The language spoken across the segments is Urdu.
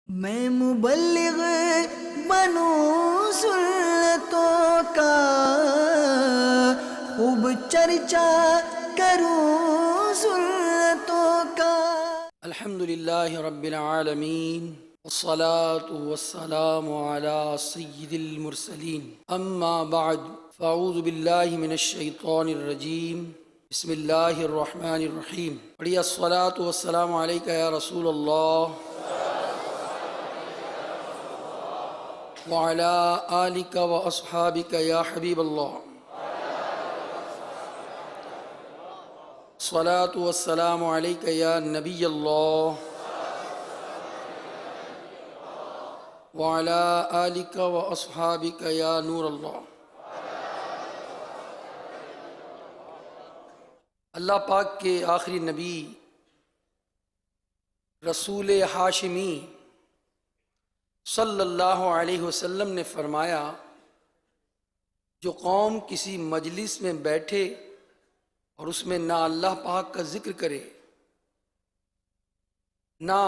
میں مبلغ بنوں سنتوں کا، خوب چرچا کروں سنتوں کا۔ الحمدللہ رب العالمین والصلاة والسلام على سید المرسلین، اما بعد فاعوذ باللہ من الشیطان الرجیم، بسم اللہ الرحمن الرحیم۔ پڑھیے الصلاة والسلام علیکہ یا رسول اللہ وعلى آلك وأصحابك يا حبيب الله، الصلاة والسلام عليك يا نبي الله وعلى آلك وأصحابك يا نور الله۔ اللہ پاک کے آخری نبی رسول ہاشمی صلی اللہ علیہ وسلم نے فرمایا، جو قوم کسی مجلس میں بیٹھے اور اس میں نہ اللہ پاک کا ذکر کرے، نہ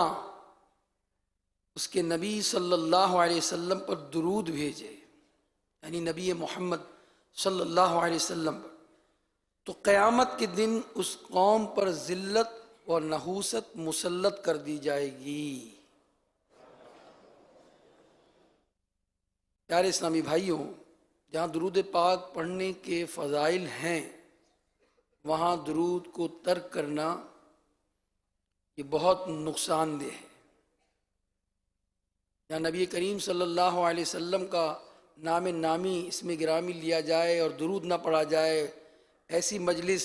اس کے نبی صلی اللہ علیہ وسلم پر درود بھیجے، یعنی نبی محمد صلی اللہ علیہ وسلم پر، تو قیامت کے دن اس قوم پر ذلت اور نحوست مسلط کر دی جائے گی۔ پیارے اسلامی بھائیوں، جہاں درود پاک پڑھنے کے فضائل ہیں، وہاں درود کو ترک کرنا یہ بہت نقصان دہ ہے۔ جہاں نبی کریم صلی اللہ علیہ وسلم کا نام نامی اس میں گرامی لیا جائے اور درود نہ پڑھا جائے، ایسی مجلس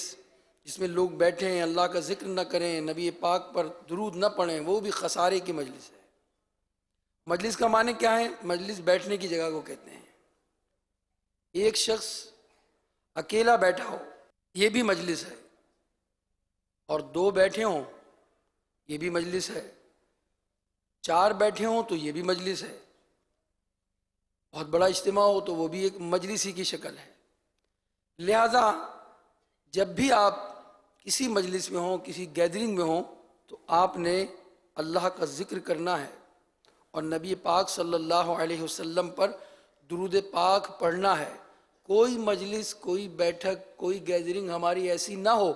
جس میں لوگ بیٹھے ہیں، اللہ کا ذکر نہ کریں، نبی پاک پر درود نہ پڑھیں، وہ بھی خسارے کی مجلس ہے۔ مجلس کا معنی کیا ہے؟ مجلس بیٹھنے کی جگہ کو کہتے ہیں۔ ایک شخص اکیلا بیٹھا ہو، یہ بھی مجلس ہے، اور دو بیٹھے ہوں، یہ بھی مجلس ہے، چار بیٹھے ہوں تو یہ بھی مجلس ہے، بہت بڑا اجتماع ہو تو وہ بھی ایک مجلس ہی کی شکل ہے۔ لہذا جب بھی آپ کسی مجلس میں ہوں، کسی گیدرنگ میں ہوں، تو آپ نے اللہ کا ذکر کرنا ہے اور نبی پاک صلی اللہ علیہ وسلم پر درود پاک پڑھنا ہے۔ کوئی مجلس، کوئی بیٹھک، کوئی گیدرنگ ہماری ایسی نہ ہو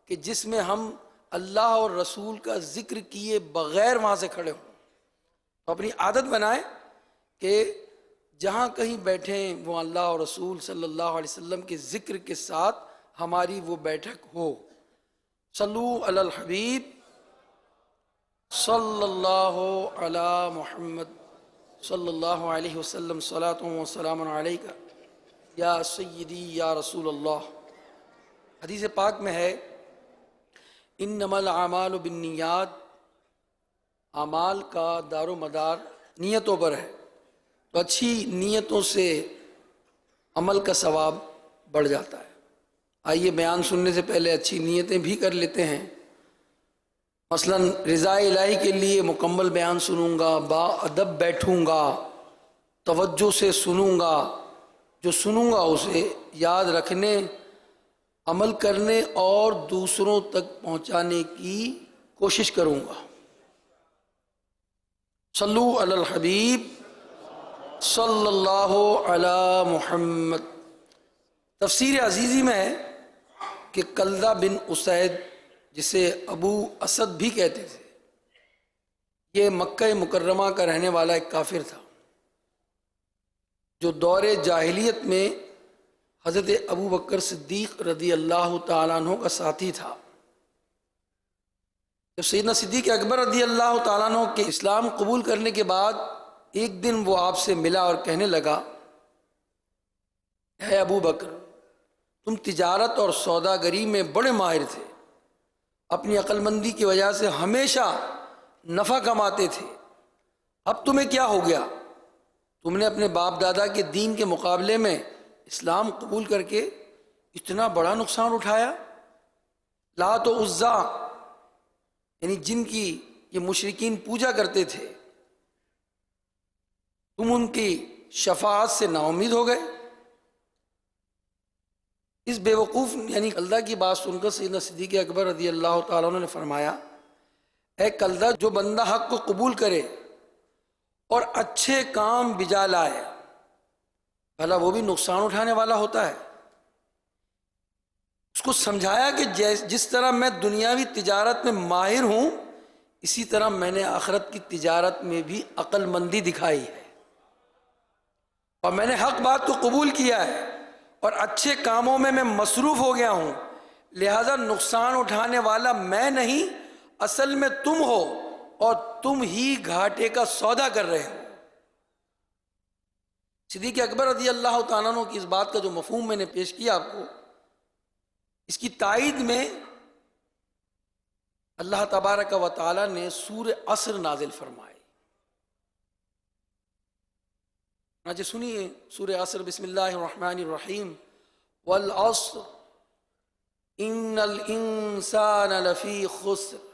کہ جس میں ہم اللہ اور رسول کا ذکر کیے بغیر وہاں سے کھڑے ہوں۔ تو اپنی عادت بنائیں کہ جہاں کہیں بیٹھیں وہ اللہ اور رسول صلی اللہ علیہ وسلم کے ذکر کے ساتھ ہماری وہ بیٹھک ہو۔ صلو علی الحبیب صلی اللہ علی محمد صلی اللہ علیہ وسلم، صلاۃ و سلام علیکہ یا سیدی یا رسول اللہ۔ حدیث پاک میں ہے، انما الاعمال بالنیات، اعمال کا دار و مدار نیتوں پر ہے، تو اچھی نیتوں سے عمل کا ثواب بڑھ جاتا ہے۔ آئیے بیان سننے سے پہلے اچھی نیتیں بھی کر لیتے ہیں۔ مثلا رضا الہی کے لیے مکمل بیان سنوں گا، با ادب بیٹھوں گا، توجہ سے سنوں گا، جو سنوں گا اسے یاد رکھنے، عمل کرنے اور دوسروں تک پہنچانے کی کوشش کروں گا۔ صلو علی الحبیب صلی اللہ علی محمد۔ تفسیر عزیزی میں ہے کہ کلدہ بن اسید، جسے ابو اسد بھی کہتے تھے، یہ مکہ مکرمہ کا رہنے والا ایک کافر تھا، جو دور جاہلیت میں حضرت ابو بکر صدیق رضی اللہ تعالیٰ عنہ کا ساتھی تھا۔ جب سیدنا صدیق اکبر رضی اللہ تعالیٰ عنہ کے اسلام قبول کرنے کے بعد ایک دن وہ آپ سے ملا اور کہنے لگا، اے ابو بکر، تم تجارت اور سوداگری میں بڑے ماہر تھے، اپنی عقل مندی کی وجہ سے ہمیشہ نفع کماتے تھے، اب تمہیں کیا ہو گیا؟ تم نے اپنے باپ دادا کے دین کے مقابلے میں اسلام قبول کر کے اتنا بڑا نقصان اٹھایا۔ لات و عزا، یعنی جن کی یہ مشرکین پوجا کرتے تھے، تم ان کی شفاعت سے نا امید ہو گئے۔ اس بے وقوف یعنی کلدہ کی بات سن کر سیدنا صدیق اکبر رضی اللہ تعالیٰ عنہ نے فرمایا، اے کلدہ، جو بندہ حق کو قبول کرے اور اچھے کام بجا لائے، بھلا وہ بھی نقصان اٹھانے والا ہوتا ہے؟ اس کو سمجھایا کہ جس طرح میں دنیاوی تجارت میں ماہر ہوں، اسی طرح میں نے آخرت کی تجارت میں بھی عقل مندی دکھائی ہے، اور میں نے حق بات کو قبول کیا ہے، اور اچھے کاموں میں مصروف ہو گیا ہوں، لہذا نقصان اٹھانے والا میں نہیں، اصل میں تم ہو، اور تم ہی گھاٹے کا سودا کر رہے ہو۔ صدیق اکبر رضی اللہ تعالیٰ عنہ کی اس بات کا جو مفہوم میں نے پیش کیا آپ کو، اس کی تائید میں اللہ تبارک و تعالیٰ نے سورہ عصر نازل فرمائی۔ چنانچہ سنیے سورہ عصر، بسم اللہ الرحمن الرحیم، والعصر ان الانسان لفی خسر،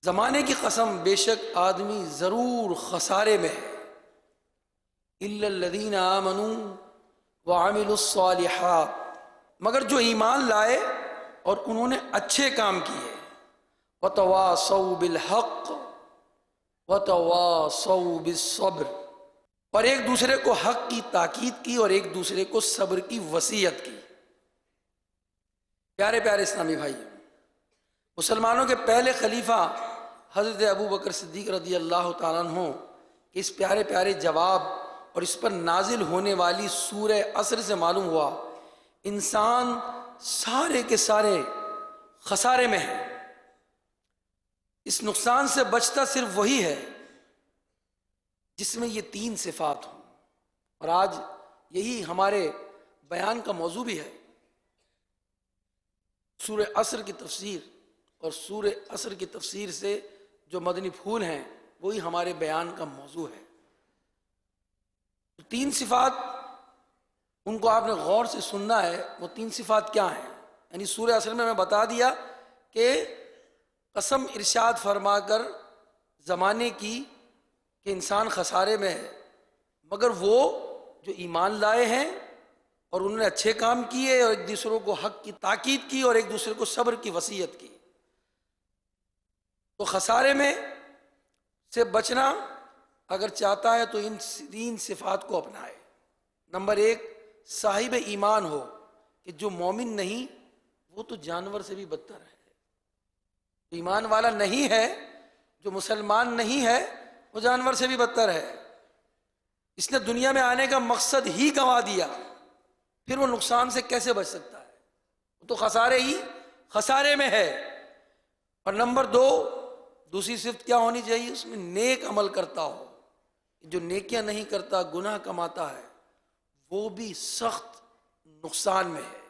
زمانے کی قسم بے شک آدمی ضرور خسارے میں ہے، الا الذین آمنوا وعملوا الصالحات، مگر جو ایمان لائے اور انہوں نے اچھے کام کیے، وتواصوا بالحق وتواصوا بالصبر، اور ایک دوسرے کو حق کی تاکید کی اور ایک دوسرے کو صبر کی وصیت کی۔ پیارے پیارے اسلامی بھائی، مسلمانوں کے پہلے خلیفہ حضرت ابو بکر صدیق رضی اللہ تعالیٰ عنہ کے اس پیارے پیارے جواب اور اس پر نازل ہونے والی سورہ عصر سے معلوم ہوا انسان سارے کے سارے خسارے میں ہے۔ اس نقصان سے بچتا صرف وہی ہے جس میں یہ تین صفات ہوں، اور آج یہی ہمارے بیان کا موضوع بھی ہے۔ سورہ عصر کی تفسیر اور سورہ عصر کی تفسیر سے جو مدنی پھول ہیں وہی ہمارے بیان کا موضوع ہے۔ تین صفات، ان کو آپ نے غور سے سننا ہے، وہ تین صفات کیا ہیں؟ یعنی سورہ عصر میں بتا دیا کہ قسم ارشاد فرما کر زمانے کی کہ انسان خسارے میں ہے، مگر وہ جو ایمان لائے ہیں اور انہوں نے اچھے کام کیے اور ایک دوسرے کو حق کی تاکید کی اور ایک دوسرے کو صبر کی وصیت کی، تو خسارے میں سے بچنا اگر چاہتا ہے تو ان تین صفات کو اپنائے۔ نمبر ایک، صاحب ایمان ہو، کہ جو مومن نہیں وہ تو جانور سے بھی بدتر ہے، ایمان والا نہیں ہے، جو مسلمان نہیں ہے وہ جانور سے بھی بدتر ہے۔ اس نے دنیا میں آنے کا مقصد ہی گنوا دیا، پھر وہ نقصان سے کیسے بچ سکتا ہے؟ وہ تو خسارے میں ہے۔ اور نمبر دو، دوسری صفت کیا ہونی چاہیے؟ اس میں نیک عمل کرتا ہو، جو نیکیاں نہیں کرتا، گناہ کماتا ہے، وہ بھی سخت نقصان میں ہے،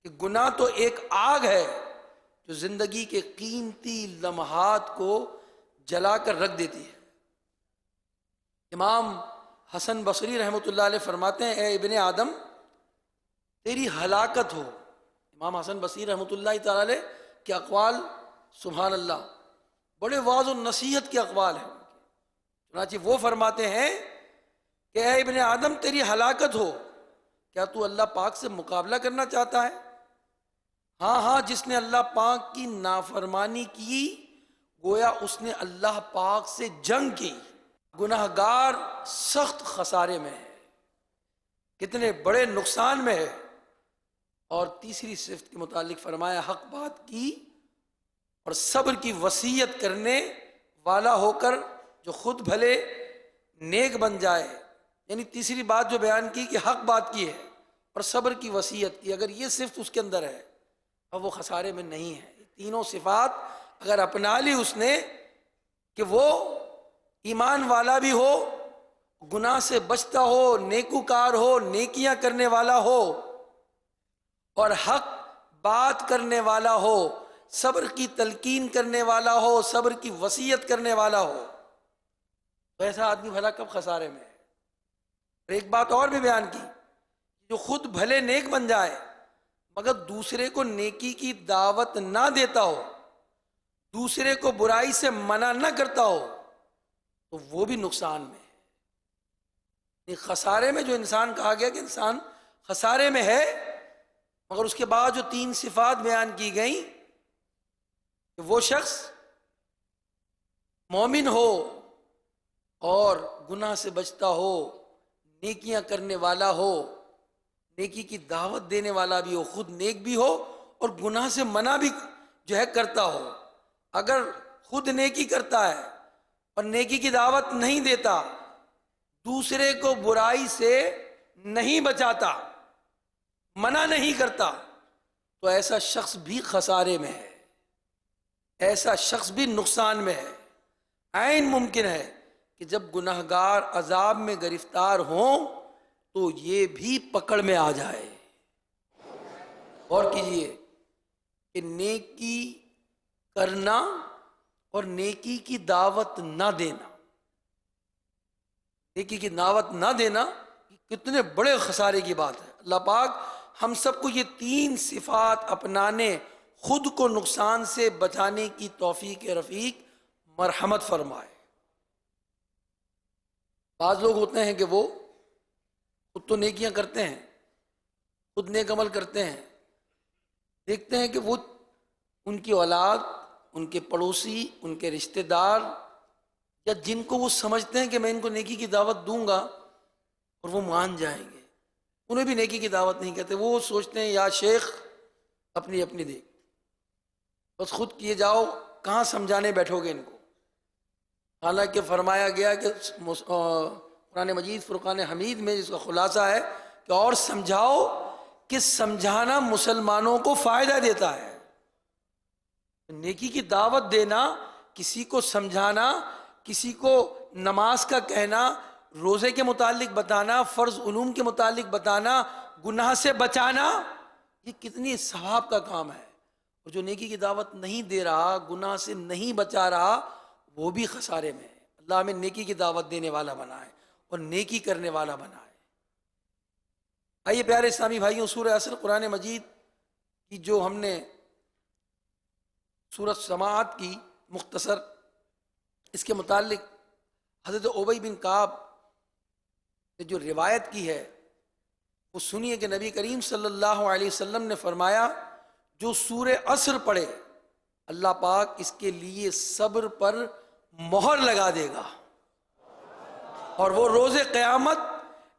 کہ گناہ تو ایک آگ ہے جو زندگی کے قیمتی لمحات کو جلا کر رکھ دیتی ہے۔ امام حسن بصری رحمۃ اللہ علیہ فرماتے ہیں، اے ابن آدم تیری ہلاکت ہو۔ امام حسن بصری رحمۃ اللہ تعالی علیہ کے اقوال سبحان اللہ بڑے واعظ و نصیحت کے اقوال ہیں۔ چنانچہ وہ فرماتے ہیں کہ اے ابن آدم تیری ہلاکت ہو، کیا تو اللہ پاک سے مقابلہ کرنا چاہتا ہے؟ ہاں، جس نے اللہ پاک کی نافرمانی کی گویا اس نے اللہ پاک سے جنگ کی۔ گناہگار سخت خسارے میں ہے، کتنے بڑے نقصان میں ہے۔ اور تیسری صفت کے متعلق فرمایا، حق بات کی اور صبر کی وصیت کرنے والا ہو کر جو خود بھلے نیک بن جائے۔ یعنی تیسری بات جو بیان کی کہ حق بات کی ہے اور صبر کی وصیت کی، اگر یہ صفت اس کے اندر ہے اب وہ خسارے میں نہیں ہے۔ یہ تینوں صفات اگر اپنا لی اس نے، کہ وہ ایمان والا بھی ہو، گناہ سے بچتا ہو، نیکوکار ہو، نیکیاں کرنے والا ہو، اور حق بات کرنے والا ہو، صبر کی تلقین کرنے والا ہو، صبر کی وصیت کرنے والا ہو، تو ایسا آدمی بھلا کب خسارے میں ہے۔ اور ایک بات اور بھی بیان کی، جو خود بھلے نیک بن جائے مگر دوسرے کو نیکی کی دعوت نہ دیتا ہو، دوسرے کو برائی سے منع نہ کرتا ہو، تو وہ بھی نقصان میں ہے۔ خسارے میں جو انسان کہا گیا کہ انسان خسارے میں ہے، مگر اس کے بعد جو تین صفات بیان کی گئیں کہ وہ شخص مومن ہو، اور گناہ سے بچتا ہو، نیکیاں کرنے والا ہو، نیکی کی دعوت دینے والا بھی ہو، خود نیک بھی ہو اور گناہ سے منع بھی جو ہے کرتا ہو۔ اگر خود نیکی کرتا ہے اور نیکی کی دعوت نہیں دیتا، دوسرے کو برائی سے نہیں بچاتا، منع نہیں کرتا، تو ایسا شخص بھی خسارے میں ہے، ایسا شخص بھی نقصان میں ہے۔ عین ممکن ہے کہ جب گناہگار عذاب میں گرفتار ہوں تو یہ بھی پکڑ میں آ جائے۔ غور کیجئے کہ نیکی کرنا اور نیکی کی دعوت نہ دینا، نیکی کی دعوت نہ دینا کتنے بڑے خسارے کی بات ہے۔ اللہ پاک ہم سب کو یہ تین صفات اپنانے، خود کو نقصان سے بچانے کی توفیق رفیق مرحمت فرمائے۔ بعض لوگ ہوتے ہیں کہ وہ خود تو نیکیاں کرتے ہیں، خود نیک عمل کرتے ہیں، دیکھتے ہیں کہ وہ ان کی اولاد، ان کے پڑوسی، ان کے رشتہ دار، یا جن کو وہ سمجھتے ہیں کہ میں ان کو نیکی کی دعوت دوں گا اور وہ مان جائیں گے، انہیں بھی نیکی کی دعوت نہیں کہتے۔ وہ سوچتے ہیں یا شیخ اپنی اپنی دیکھ، بس خود کیے جاؤ، کہاں سمجھانے بیٹھو گے ان کو۔ حالانکہ فرمایا گیا کہ قرآن مجید فرقان حمید میں جس کا خلاصہ ہے کہ اور سمجھاؤ کہ سمجھانا مسلمانوں کو فائدہ دیتا ہے۔ نیکی کی دعوت دینا، کسی کو سمجھانا، کسی کو نماز کا کہنا، روزے کے متعلق بتانا، فرض علوم کے متعلق بتانا، گناہ سے بچانا، یہ کتنی ثواب کا کام ہے۔ اور جو نیکی کی دعوت نہیں دے رہا، گناہ سے نہیں بچا رہا، وہ بھی خسارے میں ہے۔ اللہ ہمیں نیکی کی دعوت دینے والا بنائے اور نیکی کرنے والا بنائے۔ آئیے پیارے اسلامی بھائیوں، سورہ عصر قرآن مجید کی جو ہم نے سورۃ سماعت کی مختصر، اس کے متعلق حضرت ابی بن کعب نے جو روایت کی ہے وہ سنیے کہ نبی کریم صلی اللہ علیہ وسلم نے فرمایا، جو سورہ عصر پڑھے اللہ پاک اس کے لیے صبر پر مہر لگا دے گا اور وہ روز قیامت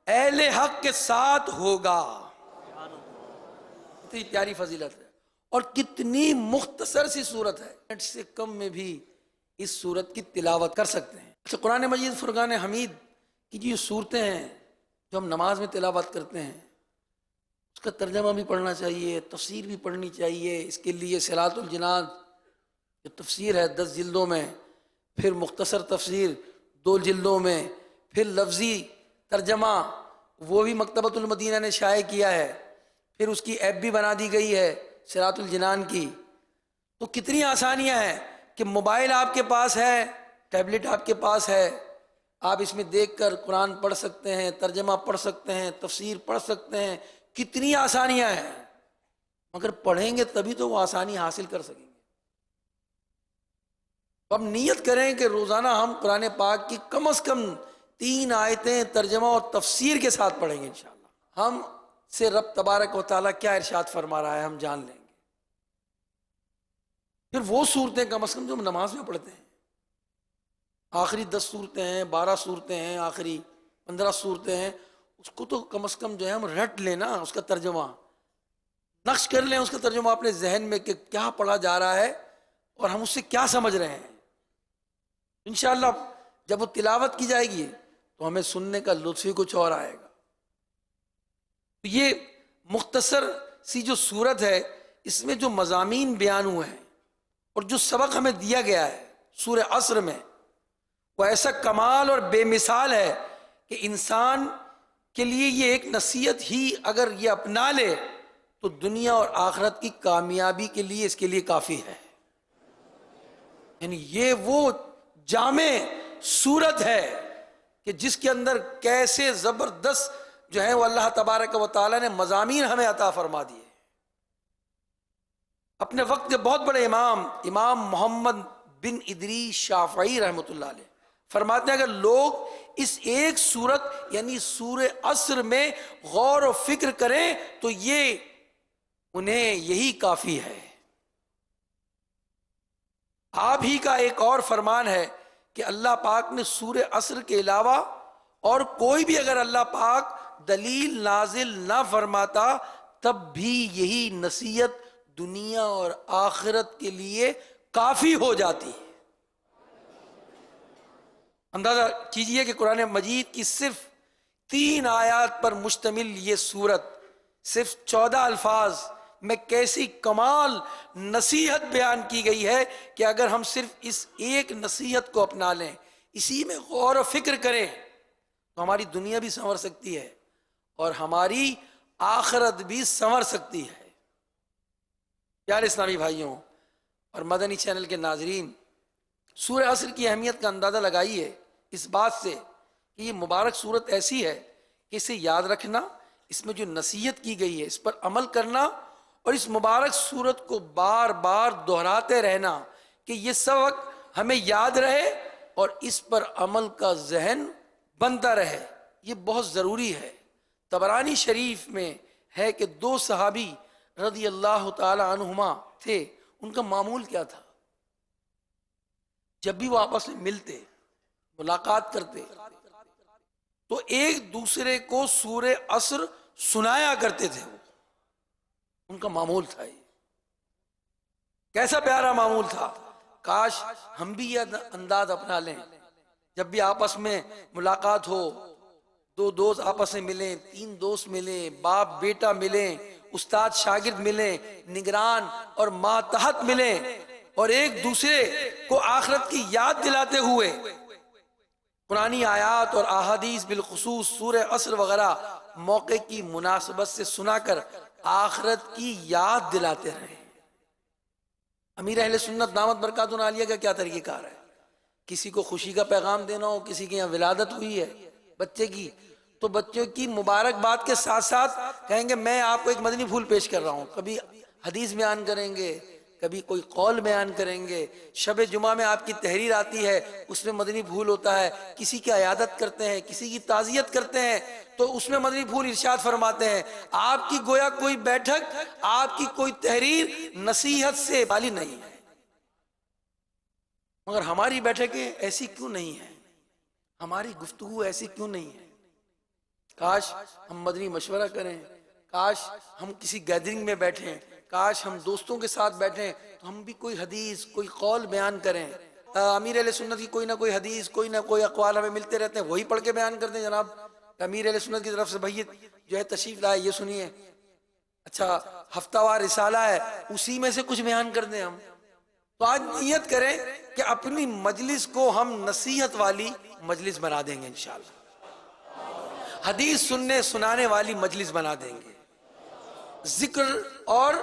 اہل حق کے ساتھ ہوگا۔ اتنی پیاری فضیلت ہے اور کتنی مختصر سی صورت ہے، منٹ سے کم میں بھی اس صورت کی تلاوت کر سکتے ہیں۔ اچھا، قرآن مجید فرقان حمید کی جو صورتیں ہیں جو ہم نماز میں تلاوت کرتے ہیں، اس کا ترجمہ بھی پڑھنا چاہیے، تفسیر بھی پڑھنی چاہیے۔ اس کے لیے صراط الجنان جو تفسیر ہے 10 جلدوں میں، پھر مختصر تفسیر 2 جلدوں میں، پھر لفظی ترجمہ وہ بھی مکتبۃ المدینہ نے شائع کیا ہے، پھر اس کی ایپ بھی بنا دی گئی ہے صراط الجنان کی۔ تو کتنی آسانیاں ہیں کہ موبائل آپ کے پاس ہے، ٹیبلٹ آپ کے پاس ہے، آپ اس میں دیکھ کر قرآن پڑھ سکتے ہیں، ترجمہ پڑھ سکتے ہیں، تفسیر پڑھ سکتے ہیں۔ کتنی آسانیاں ہیں، مگر پڑھیں گے تبھی تو وہ آسانی حاصل کر سکیں گے۔ تو ہم نیت کریں کہ روزانہ ہم قرآن پاک کی کم از کم 3 آیتیں ترجمہ اور تفسیر کے ساتھ پڑھیں گے انشاءاللہ۔ ہم سے رب تبارک و تعالیٰ کیا ارشاد فرما رہا ہے ہم جان لیں گے۔ پھر وہ صورتیں کم از کم جو ہم نماز میں پڑھتے ہیں، آخری 10 صورتیں ہیں، 12 صورتیں ہیں، آخری 15 صورتیں ہیں، اس کو تو کم از کم جو ہے ہم رٹ لیں نا، اس کا ترجمہ نقش کر لیں، اس کا ترجمہ اپنے ذہن میں کہ کیا پڑھا جا رہا ہے اور ہم اس سے کیا سمجھ رہے ہیں۔ انشاءاللہ جب وہ تلاوت کی جائے گی تو ہمیں سننے کا لطف ہی کچھ اور آئے گا۔ تو یہ مختصر سی جو صورت ہے، اس میں جو مضامین بیان ہوئے ہیں اور جو سبق ہمیں دیا گیا ہے سورہ عصر میں، وہ ایسا کمال اور بے مثال ہے کہ انسان کے لیے یہ ایک نصیحت ہی اگر یہ اپنا لے تو دنیا اور آخرت کی کامیابی کے لیے اس کے لیے کافی ہے۔ یعنی یہ وہ جامع صورت ہے کہ جس کے اندر کیسے زبردست جو ہے وہ اللہ تبارک و تعالیٰ نے مضامین ہمیں عطا فرما دیے۔ اپنے وقت کے بہت بڑے امام محمد بن ادریس شافعی رحمۃ اللہ علیہ فرماتے ہیں اگر لوگ اس ایک صورت یعنی سورہ عصر میں غور و فکر کریں تو یہ انہیں یہی کافی ہے۔ آپ ہی کا ایک اور فرمان ہے کہ اللہ پاک نے سورہ عصر کے علاوہ اور کوئی بھی اگر اللہ پاک دلیل نازل نہ فرماتا تب بھی یہی نصیحت دنیا اور آخرت کے لیے کافی ہو جاتی ہے۔ اندازہ کیجئے کہ قرآن مجید کی صرف 3 آیات پر مشتمل یہ سورت، صرف 14 الفاظ میں کیسی کمال نصیحت بیان کی گئی ہے کہ اگر ہم صرف اس ایک نصیحت کو اپنا لیں، اسی میں غور و فکر کریں تو ہماری دنیا بھی سنور سکتی ہے اور ہماری آخرت بھی سنور سکتی ہے۔ پیارے اسلامی بھائیوں اور مدنی چینل کے ناظرین، سورہ عصر کی اہمیت کا اندازہ لگائیے اس بات سے کہ یہ مبارک سورت ایسی ہے کہ اسے یاد رکھنا، اس میں جو نصیحت کی گئی ہے اس پر عمل کرنا اور اس مبارک سورت کو بار بار دہراتے رہنا کہ یہ سبق ہمیں یاد رہے اور اس پر عمل کا ذہن بنتا رہے، یہ بہت ضروری ہے۔ طبرانی شریف میں ہے کہ 2 صحابی رضی اللہ تعالی عنہما تھے، ان کا معمول کیا تھا؟ جب بھی وہ آپس میں ملتے، ملاقات کرتے تو ایک دوسرے کو سورہ عصر سنایا کرتے تھے، ان کا معمول تھا۔ یہ کیسا پیارا معمول تھا، کاش ہم بھی یہ انداز اپنا لیں۔ جب بھی آپس میں ملاقات ہو، 2 دوست آپس میں ملیں، 3 دوست ملیں، باپ بیٹا ملیں، استاد شاگرد ملیں، نگران اور ماتحت ملیں اور ایک دوسرے کو آخرت کی یاد دلاتے ہوئے قرآنی آیات اور احادیث بالخصوص سورہ عصر وغیرہ موقع کی مناسبت سے سنا کر آخرت کی یاد دلاتے رہے۔ امیر اہل سنت دامت برکاتہ عالیہ کا کیا طریقہ کار ہے؟ کسی کو خوشی کا پیغام دینا ہو، کسی کے یہاں ولادت ہوئی ہے بچے کی، تو بچوں کی مبارکباد کے ساتھ ساتھ کہیں گے میں آپ کو ایک مدنی پھول پیش کر رہا ہوں، کبھی حدیث بیان کریں گے، کبھی کوئی قول بیان کریں گے، شب جمعہ میں آپ کی تحریر آتی ہے اس میں مدنی پھول ہوتا ہے، کسی کی عیادت کرتے ہیں، کسی کی تعزیت کرتے ہیں تو اس میں مدنی پھول ارشاد فرماتے ہیں۔ آپ کی گویا کوئی بیٹھک، آپ کی کوئی تحریر نصیحت سے خالی نہیں ہے، مگر ہماری بیٹھکیں ایسی کیوں نہیں ہیں، ہماری گفتگو ایسی کیوں نہیں ہے؟ کاش ہم مدنی مشورہ کریں، کاش ہم کسی گیدرنگ میں بیٹھیں، کاش ہم دوستوں کے ساتھ بیٹھیں تو ہم بھی کوئی حدیث، کوئی قول بیان کریں۔ امیر اہل سنت کی کوئی نہ کوئی حدیث، کوئی نہ کوئی اقوال ہمیں ملتے رہتے ہیں، وہی پڑھ کے بیان کرتے ہیں۔ جناب امیر اہل سنت کی طرف سے بھائی جو ہے تشریف لائے، یہ سنیے، اچھا ہفتہ وار رسالہ ہے اسی میں سے کچھ بیان کر دیں ہم۔ تو آج نیت کریں کہ اپنی مجلس کو ہم نصیحت والی مجلس بنا دیں گے انشاءاللہ، حدیث سننے سنانے والی مجلس بنا دیں گے، ذکر اور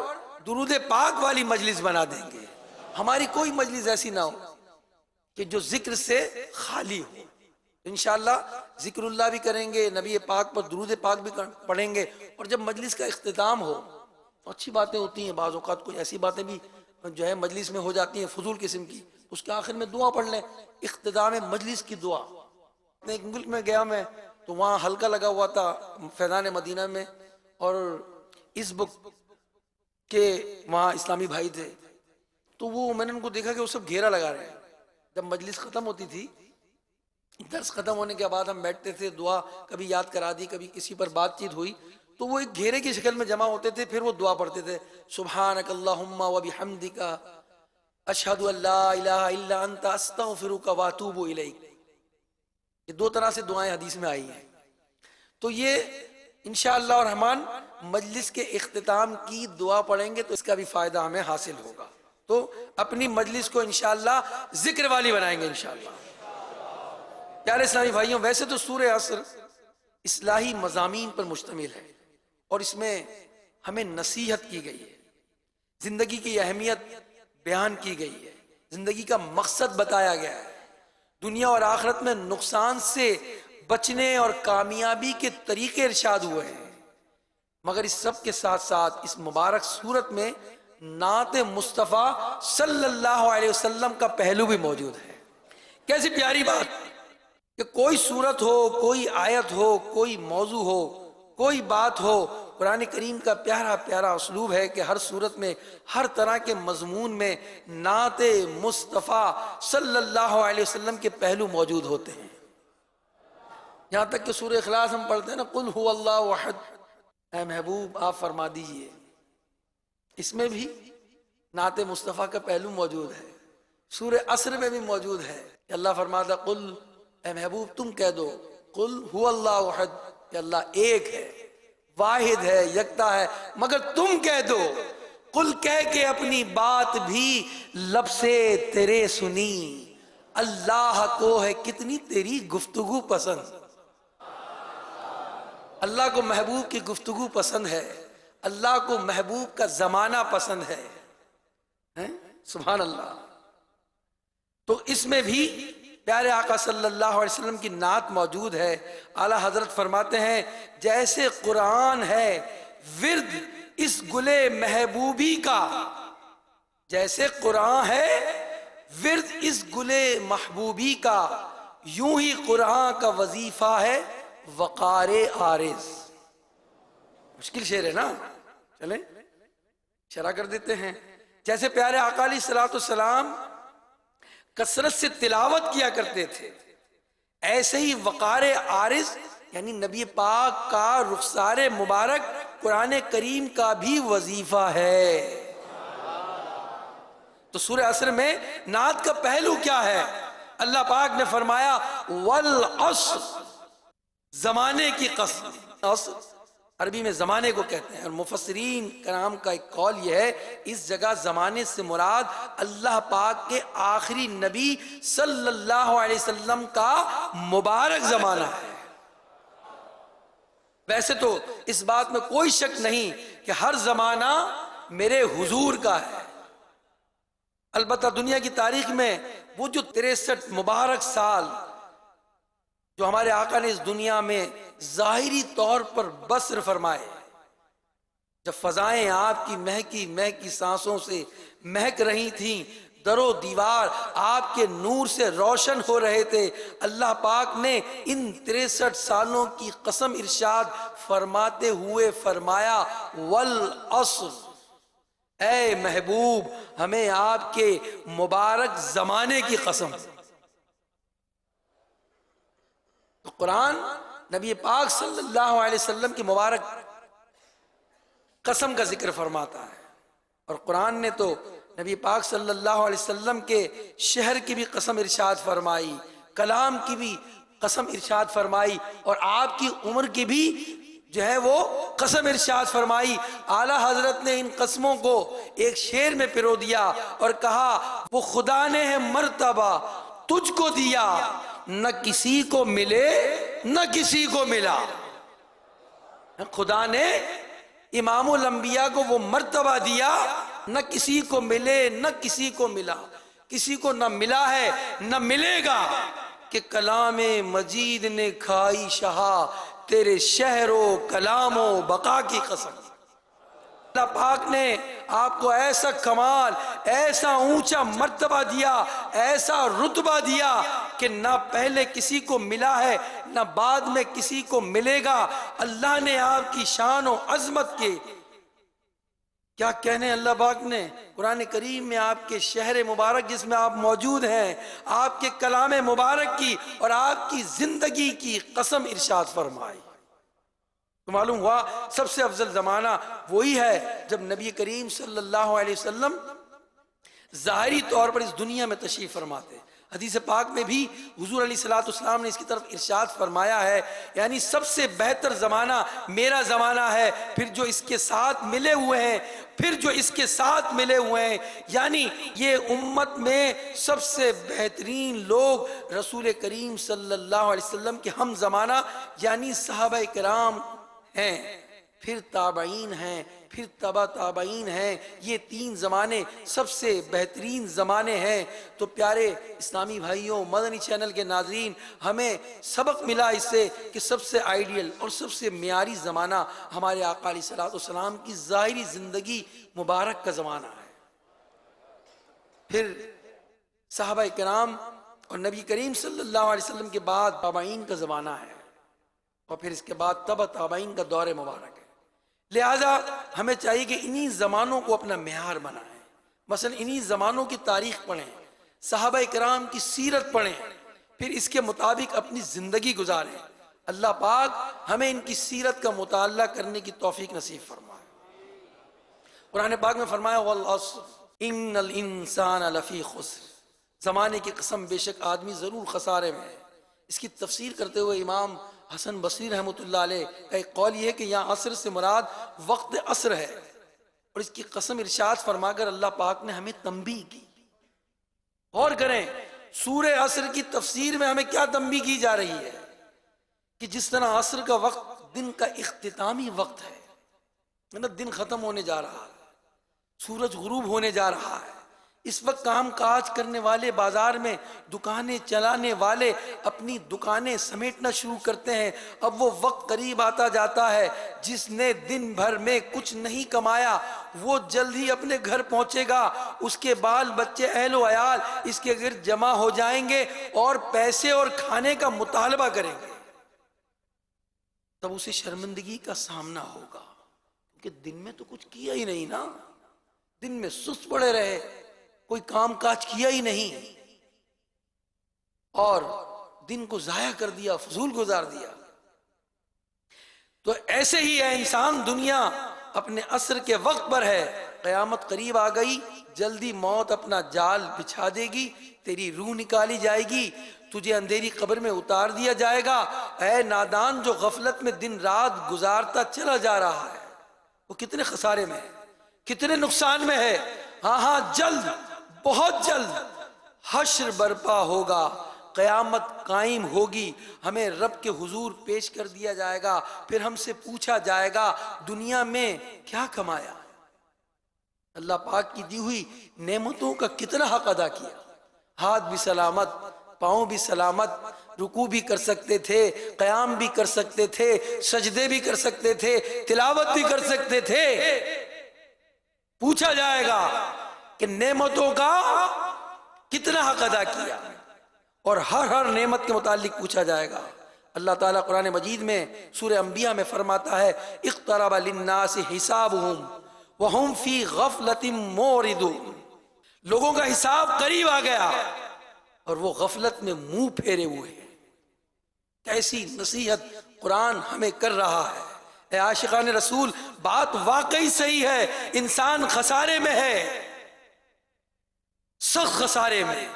درود پاک والی مجلس بنا دیں گے۔ ہماری کوئی مجلس ایسی نہ ہو کہ جو ذکر سے خالی ہو۔ انشاءاللہ ذکر اللہ بھی کریں گے، نبی پاک پر درود پاک بھی پڑھیں گے، اور جب مجلس کا اختتام ہو تو اچھی باتیں ہوتی ہیں، بعض اوقات کوئی ایسی باتیں بھی جو ہے مجلس میں ہو جاتی ہیں فضول قسم کی، اس کے آخر میں دعا پڑھ لیں، اختتام مجلس کی دعا۔ ایک ملک میں گیا میں تو وہاں حلقہ لگا ہوا تھا فیضان مدینہ میں، اور اس بک کے وہاں اسلامی بھائی تھے، تو وہ میں نے ان کو دیکھا کہ وہ سب گھیرا لگا رہے ہیں۔ جب مجلس ختم ہوتی تھی، درس ختم ہونے کے بعد ہم بیٹھتے تھے، دعا کبھی یاد کرا دی، کبھی کسی پر بات چیت ہوئی تو وہ ایک گھیرے کی شکل میں جمع ہوتے تھے، پھر وہ دعا پڑھتے تھے، سبحانک اللہم وبحمدک اشہد ان لا الہ الا انت استغفرک واتوب الیک۔ یہ 2 طرح سے دعائیں حدیث میں آئی ہیں۔ تو یہ انشاءاللہ الرحمن مجلس کے اختتام کی دعا پڑھیں گے تو اس کا بھی فائدہ ہمیں حاصل ہوگا۔ تو اپنی مجلس کو انشاءاللہ ذکر والی بنائیں گے انشاءاللہ۔ پیارے اسلامی بھائیوں، ویسے تو سورہ عصر اصلاحی مضامین پر مشتمل ہے اور اس میں ہمیں نصیحت کی گئی ہے، زندگی کی اہمیت بیان کی گئی ہے، زندگی کا مقصد بتایا گیا ہے، دنیا اور آخرت میں نقصان سے بچنے اور کامیابی کے طریقے ارشاد ہوئے ہیں۔ مگر اس سب کے ساتھ ساتھ اس مبارک سورت میں نعت مصطفیٰ صلی اللہ علیہ وسلم کا پہلو بھی موجود ہے۔ کیسی پیاری بات کہ کوئی سورت ہو، کوئی آیت ہو، کوئی موضوع ہو، کوئی بات ہو، قرآن کریم کا پیارا پیارا اسلوب ہے کہ ہر صورت میں ہر طرح کے مضمون میں نعت مصطفیٰ صلی اللہ علیہ وسلم کے پہلو موجود ہوتے ہیں. یہاں تک کہ سورہ اخلاص ہم پڑھتے ہیں نا، قل هو اللہ احد، اے محبوب آپ فرما دیجئے، اس میں بھی نعت مصطفیٰ کا پہلو موجود ہے. سورہ عصر میں بھی موجود ہے کہ اللہ فرماتا قل، اے محبوب تم کہہ دو، قل هو اللہ احد، کہ اللہ ایک ہے، واحد ہے، یکتا ہے، مگر تم کہہ دو، قل کہہ کے اپنی بات بھی لب سے تیرے سنی، اللہ کو ہے کتنی تیری گفتگو پسند. اللہ کو محبوب کی گفتگو پسند ہے، اللہ کو محبوب کا زمانہ پسند ہے. سبحان اللہ. تو اس میں بھی پیارے آقا صلی اللہ علیہ وسلم کی نعت موجود ہے. اعلیٰ حضرت فرماتے ہیں جیسے قرآن ہے ورد اس گلے محبوبی کا، جیسے قرآن ہے ورد اس گلے محبوبی کا، یوں ہی قرآن کا وظیفہ ہے وقار عارض. مشکل شعر ہے نا، چلیں شرح کر دیتے ہیں. جیسے پیارے آقا علیہ الصلوۃ والسلام کثرت سے تلاوت کیا کرتے تھے، ایسے ہی وقار عارض یعنی نبی پاک کا رخسار مبارک قرآن کریم کا بھی وظیفہ ہے. تو سورہ عصر میں نعت کا پہلو کیا ہے؟ اللہ پاک نے فرمایا والعصر، زمانے کی قسم. عصر عربی میں زمانے کو کہتے ہیں، اور مفسرین کرام کا ایک قول یہ ہے اس جگہ زمانے سے مراد اللہ پاک کے آخری نبی صلی اللہ علیہ وسلم کا مبارک زمانہ ہے. ویسے تو اس بات میں کوئی شک نہیں کہ ہر زمانہ میرے حضور کا ہے، البتہ دنیا کی تاریخ میں وہ جو 63 مبارک سال جو ہمارے آقا نے اس دنیا میں ظاہری طور پر بسر فرمائے، جب فضائیں آپ کی مہکی مہکی سانسوں سے مہک رہی تھیں، در و دیوار آپ کے نور سے روشن ہو رہے تھے، اللہ پاک نے ان 63 سالوں کی قسم ارشاد فرماتے ہوئے فرمایا والعصر، اے محبوب ہمیں آپ کے مبارک زمانے کی قسم. تو قرآن نبی پاک صلی اللہ علیہ وسلم کی مبارک قسم کا ذکر فرماتا ہے، اور قرآن نے تو نبی پاک صلی اللہ علیہ وسلم کے شہر کی بھی قسم ارشاد فرمائی، کلام کی بھی قسم ارشاد فرمائی، اور آپ کی عمر کی بھی جو ہے وہ قسم ارشاد فرمائی. اعلیٰ حضرت نے ان قسموں کو ایک شعر میں پرو دیا اور کہا وہ خدا نے ہے مرتبہ تجھ کو دیا، نہ کسی کو ملے نہ کسی کو ملا. خدا نے امام الانبیاء کو وہ مرتبہ دیا، نہ کسی کو ملے نہ کسی کو ملا، کسی کو نہ ملا ہے نہ ملے گا، کہ کلام مجید نے کھائی شہا تیرے شہر و کلام و بقا کی قسم. اللہ پاک نے آپ کو ایسا کمال، ایسا اونچا مرتبہ دیا، ایسا رتبہ دیا کہ نہ پہلے کسی کو ملا ہے نہ بعد میں کسی کو ملے گا. اللہ نے آپ کی شان و عظمت کے کیا کہنے، اللہ پاک نے قرآن کریم میں آپ کے شہر مبارک جس میں آپ موجود ہیں، آپ کے کلام مبارک کی اور آپ کی زندگی کی قسم ارشاد فرمائی. تو معلوم ہوا سب سے افضل زمانہ وہی ہے جب نبی کریم صلی اللہ علیہ وسلم ظاہری طور پر اس دنیا میں تشریف فرماتے. حدیث پاک میں بھی حضور علیہ الصلوۃ والسلام نے اس کی طرف ارشاد فرمایا ہے، یعنی سب سے بہتر زمانہ میرا زمانہ ہے، پھر جو اس کے ساتھ ملے ہوئے ہیں، پھر جو اس کے ساتھ ملے ہوئے ہیں، یعنی یہ امت میں سب سے بہترین لوگ رسول کریم صلی اللہ علیہ وسلم کے ہم زمانہ یعنی صحابہ کرام ہیں، پھر تابعین ہیں، پھر تبع تابعین ہیں. یہ 3 زمانے سب سے بہترین زمانے ہیں. تو پیارے اسلامی بھائیوں، مدنی چینل کے ناظرین، ہمیں سبق ملا اس سے کہ سب سے آئیڈیل اور سب سے معیاری زمانہ ہمارے آقا علیہ الصلوۃ والسلام کی ظاہری زندگی مبارک کا زمانہ ہے، پھر صحابہ کرام اور نبی کریم صلی اللہ علیہ وسلم کے بعد تابعین کا زمانہ ہے، اور پھر اس کے بعد تبع تابعین کا دور مبارک ہے. لہذا ہمیں چاہیے کہ انہی زمانوں کو اپنا معیار بنائیں، مثلا انہی زمانوں کی تاریخ پڑھیں، صحابہ کرام کی سیرت پڑھیں، پھر اس کے مطابق اپنی زندگی گزاریں۔ اللہ پاک ہمیں ان کی سیرت کا مطالعہ کرنے کی توفیق نصیب فرمائے۔ قرآن پاک میں فرمایا والعصر ان الانسان لفی خسر، زمانے کی قسم بے شک آدمی ضرور خسارے میں ہے۔ اس کی تفسیر کرتے ہوئے امام حسن بصری رحمۃ اللہ علیہ کا ایک قول یہ ہے کہ یہاں عصر سے مراد وقت عصر ہے، اور اس کی قسم ارشاد فرما کر اللہ پاک نے ہمیں تنبیہ کی۔ غور کریں سورہ عصر کی تفسیر میں ہمیں کیا تنبیہ کی جا رہی ہے کہ جس طرح عصر کا وقت دن کا اختتامی وقت ہے، دن ختم ہونے جا رہا ہے، سورج غروب ہونے جا رہا ہے، اس وقت کام کاج کرنے والے بازار میں دکانیں چلانے والے اپنی دکانیں سمیٹنا شروع کرتے ہیں۔ اب وہ وقت قریب آتا جاتا ہے جس نے دن بھر میں کچھ نہیں کمایا وہ جلد ہی اپنے گھر پہنچے گا، اس کے بال بچے اہل و عیال اس کے گرد جمع ہو جائیں گے اور پیسے اور کھانے کا مطالبہ کریں گے۔ تب اسے شرمندگی کا سامنا ہوگا کیونکہ دن میں تو کچھ کیا ہی نہیں نا، دن میں سست پڑے رہے، کوئی کام کاج کیا ہی نہیں اور دن کو ضائع کر دیا، فضول گزار دیا۔ تو ایسے ہی ہے انسان، دنیا اپنے عصر کے وقت پر ہے، قیامت قریب آ گئی، جلدی موت اپنا جال بچھا دے گی، تیری روح نکالی جائے گی، تجھے اندھیری قبر میں اتار دیا جائے گا۔ اے نادان جو غفلت میں دن رات گزارتا چلا جا رہا ہے، وہ کتنے خسارے میں ہے، کتنے نقصان میں ہے۔ ہاں جلد، بہت جلد حشر برپا ہوگا، قیامت قائم ہوگی، ہمیں رب کے حضور پیش کر دیا جائے گا، پھر ہم سے پوچھا جائے گا دنیا میں کیا کمایا، اللہ پاک کی دی ہوئی نعمتوں کا کتنا حق ادا کیا۔ ہاتھ بھی سلامت، پاؤں بھی سلامت، رکوع بھی کر سکتے تھے، قیام بھی کر سکتے تھے، سجدے بھی کر سکتے تھے، تلاوت بھی کر سکتے تھے۔ پوچھا جائے گا کہ نعمتوں کا کتنا حق ادا کیا، اور ہر نعمت کے متعلق پوچھا جائے گا۔ اللہ تعالیٰ قرآن مجید میں سورہ انبیاء میں فرماتا ہے اقترب للناس حسابهم وهم فی غفلۃ معرضون، لوگوں کا حساب قریب آ گیا اور وہ غفلت میں منہ پھیرے ہوئے ہیں۔ کیسی نصیحت قرآن ہمیں کر رہا ہے۔ اے عاشقان رسول، بات واقعی صحیح ہے، انسان خسارے میں ہے، سخت خسارے میں۔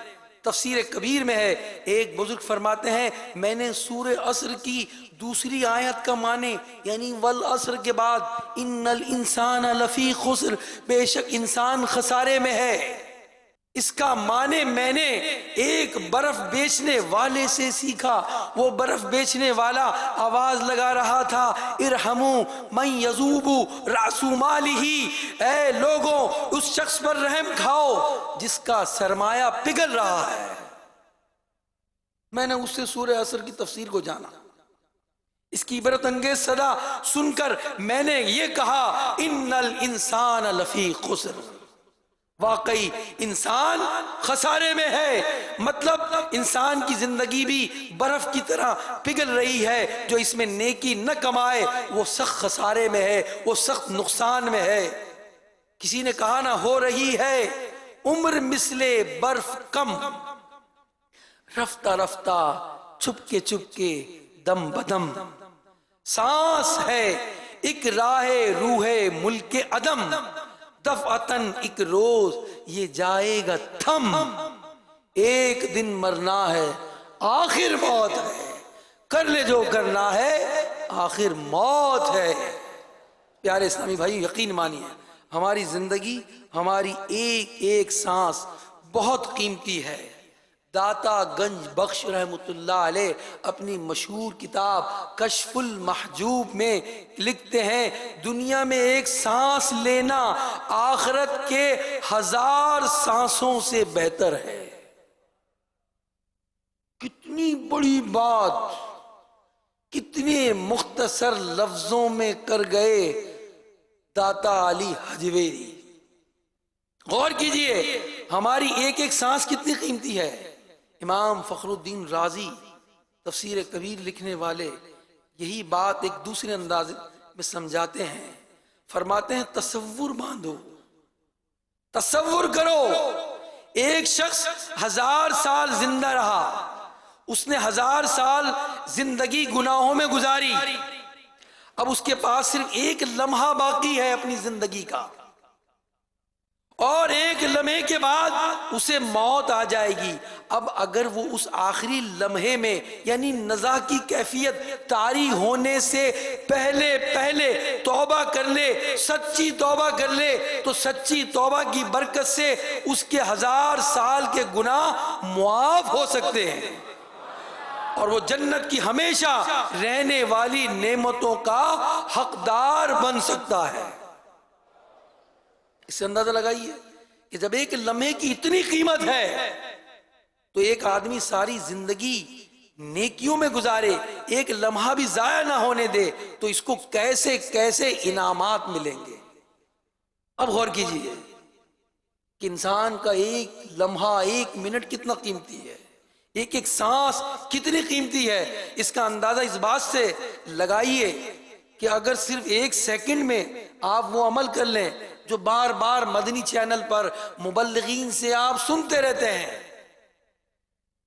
تفسیر کبیر میں ہے، ایک بزرگ فرماتے ہیں میں نے سورہ عصر کی دوسری آیت کا معنی یعنی والعصر کے بعد ان الانسان لفی خسر، بے شک انسان خسارے میں ہے، اس کا معنی میں نے ایک برف بیچنے والے سے سیکھا۔ وہ برف بیچنے والا آواز لگا رہا تھا ارحموا من یذوب رأس مالہ، اے لوگوں اس شخص پر رحم کھاؤ جس کا سرمایہ پگھل رہا ہے۔ میں نے اس سے سورہ عصر کی تفسیر کو جانا، اس کی عبرت انگیز صدا سن کر میں نے یہ کہا ان الانسان لفی خسر، واقعی انسان خسارے میں ہے، مطلب انسان کی زندگی بھی برف کی طرح پگھل رہی ہے، جو اس میں نیکی نہ کمائے وہ سخت خسارے میں ہے، وہ سخت نقصان میں ہے۔ کسی نے کہا نہ ہو رہی ہے عمر مثل برف کم، رفتہ رفتہ چپ کے دم بدم، سانس ہے ایک راہ روح ملک عدم، دفعتن ایک روز یہ جائے گا تھم، ایک دن مرنا ہے آخر موت ہے، کر لے جو کرنا ہے آخر موت ہے۔ پیارے اسلامی بھائی یقین مانیے ہماری زندگی، ہماری ایک ایک سانس بہت قیمتی ہے۔ داتا گنج بخش رحمۃ اللہ علیہ اپنی مشہور کتاب کشف المحجوب میں لکھتے ہیں دنیا میں ایک سانس لینا آخرت کے 1000 سانسوں سے بہتر ہے۔ کتنی بڑی بات کتنے مختصر لفظوں میں کر گئے داتا علی حجویری۔ غور کیجئے ہماری ایک ایک سانس کتنی قیمتی ہے۔ امام فخر الدین رازی تفسیر کبیر لکھنے والے یہی بات ایک دوسرے انداز میں سمجھاتے ہیں۔ فرماتے ہیں تصور باندھو، تصور کرو ایک شخص 1000 سال زندہ رہا، اس نے 1000 سال زندگی گناہوں میں گزاری، اب اس کے پاس صرف ایک لمحہ باقی ہے اپنی زندگی کا، اور ایک لمحے کے بعد اسے موت آ جائے گی۔ اب اگر وہ اس آخری لمحے میں یعنی نزا کی کیفیت طاری ہونے سے پہلے توبہ کر لے، سچی توبہ کر لے، تو سچی توبہ کی برکت سے اس کے 1000 سال کے گناہ معاف ہو سکتے ہیں، اور وہ جنت کی ہمیشہ رہنے والی نعمتوں کا حقدار بن سکتا ہے۔ اس سے اندازہ لگائیے کہ جب ایک لمحے کی اتنی قیمت ہے تو ایک آدمی ساری زندگی نیکیوں میں گزارے، ایک لمحہ بھی ضائع نہ ہونے دے، تو اس کو کیسے کیسے انعامات ملیں گے۔ اب غور کیجئے کہ انسان کا ایک لمحہ، ایک منٹ کتنا قیمتی ہے، ایک ایک سانس کتنی قیمتی ہے۔ اس کا اندازہ اس بات سے لگائیے کہ اگر صرف 1 سیکنڈ میں آپ وہ عمل کر لیں جو بار بار مدنی چینل پر مبلغین سے آپ سنتے رہتے ہیں،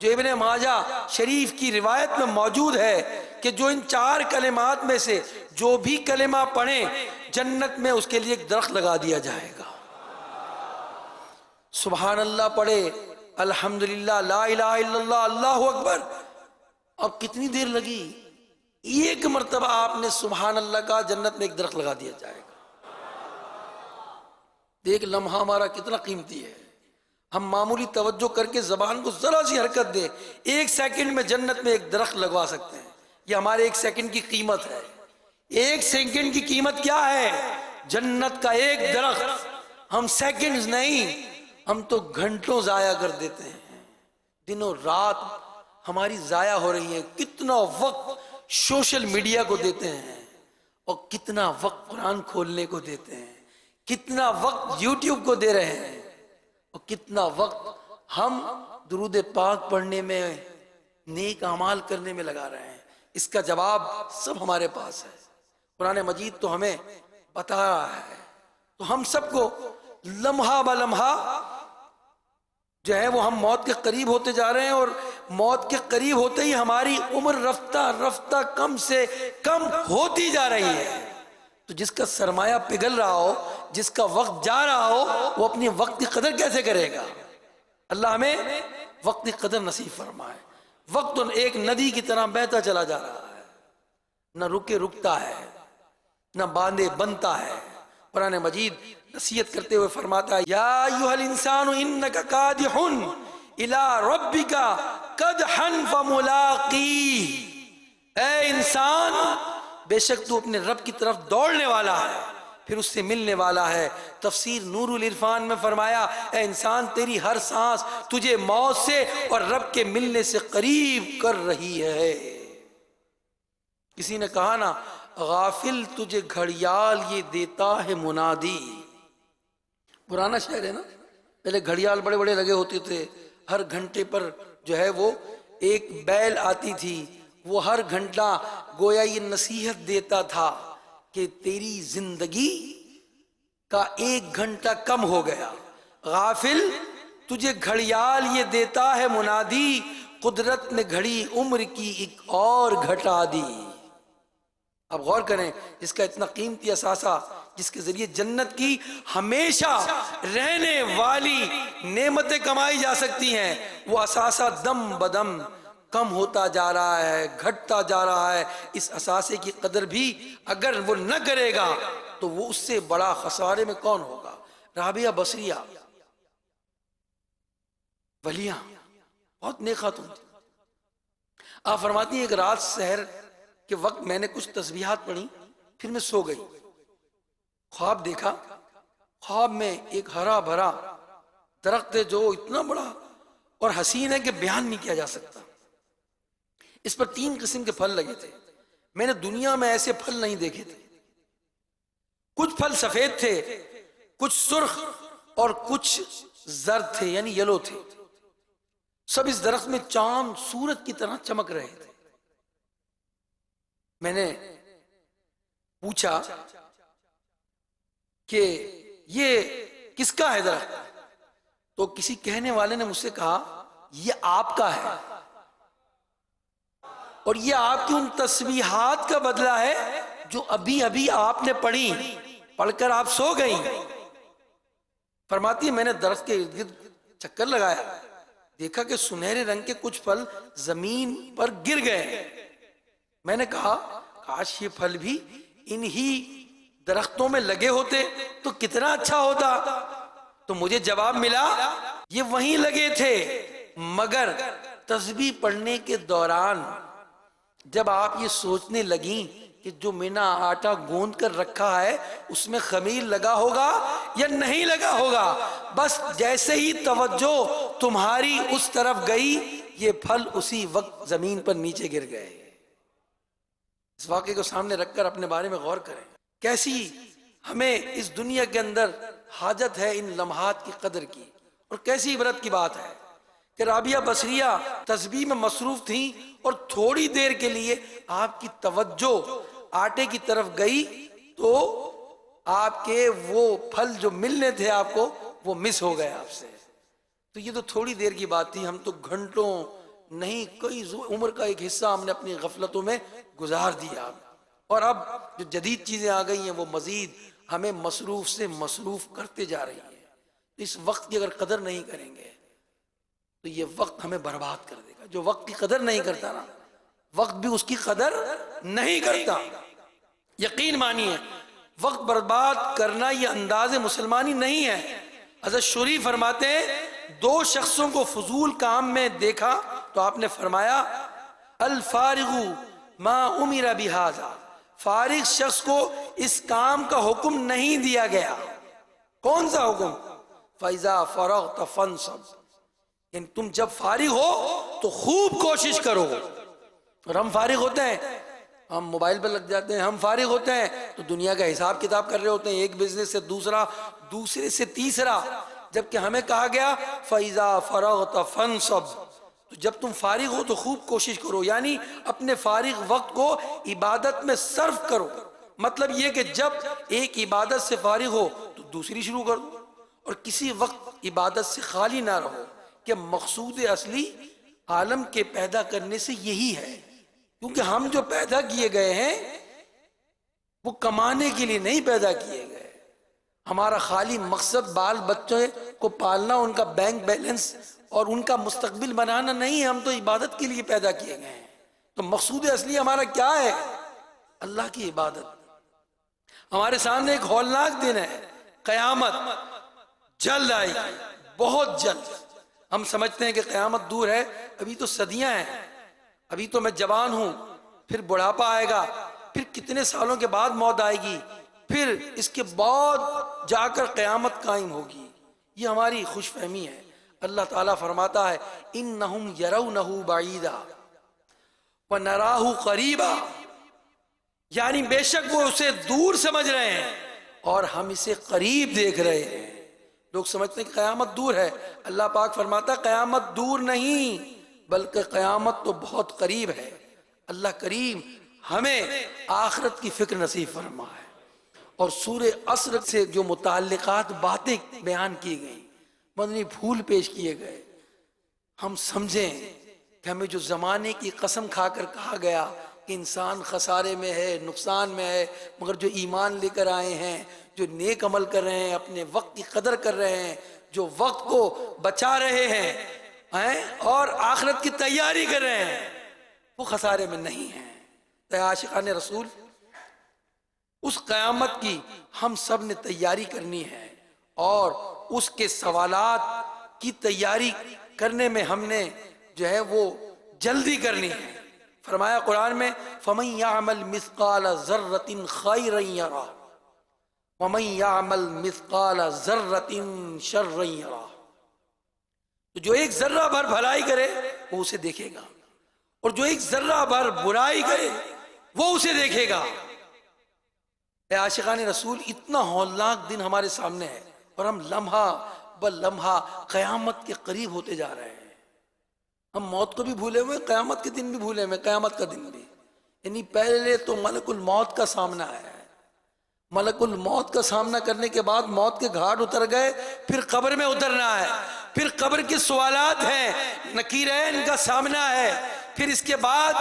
جو ابن ماجہ شریف کی روایت میں موجود ہے کہ جو ان 4 کلمات میں سے جو بھی کلمہ پڑھیں جنت میں اس کے لیے ایک درخت لگا دیا جائے گا۔ سبحان اللہ پڑھے، الحمدللہ، لا الہ الا اللہ، اللہ اکبر۔ اب کتنی دیر لگی؟ 1 مرتبہ آپ نے سبحان اللہ کا، جنت میں ایک درخت لگا دیا جائے گا۔ ایک لمحہ ہمارا کتنا قیمتی ہے، ہم معمولی توجہ کر کے زبان کو ذرا سی حرکت دیں، 1 سیکنڈ میں جنت میں ایک درخت لگوا سکتے ہیں۔ یہ ہمارے 1 سیکنڈ کی قیمت ہے۔ 1 سیکنڈ کی قیمت کیا ہے؟ جنت کا ایک درخت۔ ہم سیکنڈز نہیں، ہم تو گھنٹوں ضائع کر دیتے ہیں، دنوں رات ہماری ضائع ہو رہی ہے۔ کتنا وقت سوشل میڈیا کو دیتے ہیں، اور کتنا وقت قرآن کھولنے کو دیتے ہیں، کتنا وقت یوٹیوب کو دے رہے ہیں، اور کتنا وقت ہم درود پاک پڑھنے میں، نیک اعمال کرنے میں لگا رہے ہیں۔ اس کا جواب سب ہمارے پاس ہے۔ قرآن مجید تو ہمیں بتا رہا ہے، تو ہم سب کو لمحہ با لمحہ جو ہے وہ ہم موت کے قریب ہوتے جا رہے ہیں، اور موت کے قریب ہوتے ہی ہماری عمر رفتہ رفتہ کم سے کم ہوتی جا رہی ہے۔ تو جس کا سرمایہ پگھل رہا ہو، جس کا وقت جا رہا ہو، وہ اپنی وقت کی قدر کیسے کرے گا؟ اللہ ہمیں وقت کی قدر نصیب فرمائے۔ وقت ایک ندی کی طرح بہتا چلا جا رہا ہے، نہ رکتا ہے، نہ باندھے بنتا ہے۔ قرآن مجید نصیحت کرتے ہوئے فرماتا ہے، یا ایھا الانسان انک کادح الی ربک کدحا فملاقیہ، اے انسان بے شک تو اپنے رب کی طرف دوڑنے والا ہے، پھر اس سے ملنے والا ہے۔ تفسیر نور العرفان میں فرمایا، اے انسان تیری ہر سانس تجھے موت سے اور رب کے ملنے سے قریب کر رہی ہے۔ کسی نے کہا نا، غافل تجھے گھڑیال یہ دیتا ہے منادی۔ پرانا شعر ہے نا، پہلے گھڑیال بڑے بڑے لگے ہوتے تھے، ہر گھنٹے پر جو ہے وہ ایک بیل آتی تھی، وہ ہر گھنٹہ گویا یہ نصیحت دیتا تھا کہ تیری زندگی کا 1 گھنٹہ کم ہو گیا۔ غافل تجھے گھڑیال یہ دیتا ہے منادی، قدرت نے گھڑی عمر کی ایک اور گھٹا دی۔ اب غور کریں، جس کا اتنا قیمتی اثاثہ، جس کے ذریعے جنت کی ہمیشہ رہنے والی نعمتیں کمائی جا سکتی ہیں، وہ اثاثہ دم بدم کم ہوتا جا رہا ہے، گھٹتا جا رہا ہے۔ اس اثاثے کی قدر بھی اگر وہ نہ کرے گا تو وہ اس سے بڑا خسارے میں کون ہوگا؟ رابعہ بصریہ ولیاں، بہت نیک خاتون تھی۔ آپ فرماتی ہیں ایک رات سحر کے وقت میں نے کچھ تسبیحات پڑھی، پھر میں سو گئی۔ خواب دیکھا، خواب میں ایک ہرا بھرا درخت ہے جو اتنا بڑا اور حسین ہے کہ بیان نہیں کیا جا سکتا۔ اس پر 3 قسم کے پھل لگے تھے، میں نے دنیا میں ایسے پھل نہیں دیکھے تھے۔ کچھ پھل سفید تھے، کچھ سرخ، اور کچھ زرد تھے یعنی یلو تھے۔ سب اس درخت میں چاند سورج کی طرح چمک رہے تھے۔ میں نے پوچھا کہ یہ کس کا ہے درخت؟ تو کسی کہنے والے نے مجھ سے کہا یہ آپ کا ہے، اور یہ آپ کی ان تسبیحات کا بدلہ ہے جو ابھی ابھی آپ نے پڑھی، پڑھ کر آپ سو گئیں۔ فرماتی ہے میں نے درخت کے ارد گرد چکر لگایا، دیکھا کہ سنہرے رنگ کے کچھ پھل زمین پر گر گئے۔ میں نے کہا کاش یہ پھل بھی انہی درختوں میں لگے ہوتے تو کتنا اچھا ہوتا۔ تو مجھے جواب ملا یہ وہیں لگے تھے، مگر تسبیح پڑھنے کے دوران جب آپ یہ سوچنے لگیں کہ جو میں نے آٹا گوندھ کر رکھا ہے اس میں خمیر لگا ہوگا یا نہیں لگا ہوگا، بس جیسے ہی توجہ تمہاری اس طرف گئی یہ پھل اسی وقت زمین پر نیچے گر گئے۔ اس واقعے کو سامنے رکھ کر اپنے بارے میں غور کریں، کیسی ہمیں اس دنیا کے اندر حاجت ہے ان لمحات کی قدر کی، اور کیسی عبرت کی بات ہے کہ رابعہ بصریہ تسبیح میں مصروف تھیں اور تھوڑی دیر کے لیے آپ کی توجہ آٹے کی طرف گئی تو آپ کے وہ پھل جو ملنے تھے آپ کو وہ مس ہو گئے آپ سے۔ تو یہ تو تھوڑی دیر کی بات تھی، ہم تو گھنٹوں نہیں کئی عمر کا ایک حصہ ہم نے اپنی غفلتوں میں گزار دیا، اور اب جو جدید چیزیں آ گئی ہیں وہ مزید ہمیں مصروف سے مصروف کرتے جا رہی ہیں۔ اس وقت کی اگر قدر نہیں کریں گے تو یہ وقت ہمیں برباد کر دے گا۔ جو وقت کی قدر نہیں کرتا نا، وقت بھی اس کی قدر نہیں کرتا۔ یقین مانیے وقت برباد کرنا یہ انداز مسلمانی نہیں ہے۔ حضرت شوری فرماتے ہیں دو شخصوں کو فضول کام میں دیکھا تو آپ نے فرمایا الفارغ ما امر بہذا، فارغ شخص کو اس کام کا حکم نہیں دیا گیا۔ کون سا حکم؟ فَإِذَا فَرَغْتَ فَانْصَبْ، یعنی تم جب فارغ ہو تو خوب کوشش کرو۔ اور ہم فارغ ہوتے ہیں ہم موبائل پہ لگ جاتے ہیں، ہم فارغ ہوتے ہیں تو دنیا کا حساب کتاب کر رہے ہوتے ہیں، ایک بزنس سے دوسرا، دوسرے سے تیسرا، جبکہ ہمیں کہا گیا فَإِذَا فَرَغْتَ فَانْصَبْ، تو جب تم فارغ ہو تو خوب کوشش کرو، یعنی اپنے فارغ وقت کو عبادت میں صرف کرو۔ مطلب یہ کہ جب ایک عبادت سے فارغ ہو تو دوسری شروع کر دو، اور کسی وقت عبادت سے خالی نہ رہو، کہ مقصود اصلی عالم کے پیدا کرنے سے یہی ہے، کیونکہ ہم جو پیدا کیے گئے ہیں وہ کمانے کے لیے نہیں پیدا کیے گئے۔ ہمارا خالی مقصد بال بچوں کو پالنا، ان کا بینک بیلنس اور ان کا مستقبل بنانا نہیں ہے، ہم تو عبادت کے لیے پیدا کیے گئے ہیں۔ تو مقصود اصلی ہمارا کیا ہے؟ اللہ کی عبادت۔ ہمارے سامنے ایک ہولناک دن ہے، قیامت جلد آئے گی، بہت جلد۔ ہم سمجھتے ہیں کہ قیامت دور ہے، ابھی تو صدیاں ہیں، ابھی تو میں جوان ہوں، پھر بڑھاپا آئے گا، پھر کتنے سالوں کے بعد موت آئے گی، پھر اس کے بعد جا کر قیامت قائم ہوگی۔ یہ ہماری خوش فہمی ہے۔ اللہ تعالیٰ فرماتا ہے انہم یرونہ بعیدا ونراہ قریبا، یعنی بے شک وہ اسے دور سمجھ رہے ہیں اور ہم اسے قریب دیکھ رہے ہیں۔ لوگ سمجھتے ہیں کہ قیامت دور ہے، اللہ پاک فرماتا ہے قیامت دور نہیں بلکہ قیامت تو بہت قریب ہے۔ اللہ کریم ہمیں آخرت کی فکر نصیب فرمائے۔ اور سورہ عصر سے جو متعلقات باتیں بیان کی گئیں، مدنی پھول پیش کیے گئے، ہم سمجھیں کہ ہمیں جو زمانے کی قسم کھا کر کہا گیا کہ انسان خسارے میں ہے، نقصان میں ہے، مگر جو ایمان لے کر آئے ہیں، جو نیک عمل کر رہے ہیں، اپنے وقت کی قدر کر رہے ہیں، جو وقت کو بچا رہے ہیں اور آخرت کی تیاری کر رہے ہیں، وہ خسارے میں نہیں ہیں۔ اے عاشقان رسول، اس قیامت کی ہم سب نے تیاری کرنی ہے، اور اس کے سوالات کی تیاری کرنے میں ہم نے جو ہے وہ جلدی کرنی ہے۔ فرمایا قرآن میں فَمَن يَعْمَلْ مِثْقَالَ ذَرَّةٍ خَيْرًا يَرَهُ وَمَن يَعْمَلْ مِثْقَالَ ذَرَّةٍ شَرًّا يَرَهُ، تو جو ایک ذرہ بھر بھلائی کرے وہ اسے دیکھے گا، اور جو ایک ذرہ بھر برائی کرے وہ اسے دیکھے گا۔ اے عاشقان رسول، اتنا ہولناک دن ہمارے سامنے ہے اور ہم لمحہ بلمحہ قیامت کے قریب ہوتے جا رہے ہیں۔ ہم موت کو بھی بھولے ہوئے، قیامت کے دن بھی بھولے ہوئے، قیامت کا دن بھی، یعنی پہلے تو ملک الموت کا سامنا ہے، ملک الموت کا سامنا کرنے کے بعد موت کے گھاٹ اتر گئے، پھر قبر میں اترنا ہے، پھر قبر کے سوالات ہیں، نکیرین کا سامنا ہے، پھر اس کے بعد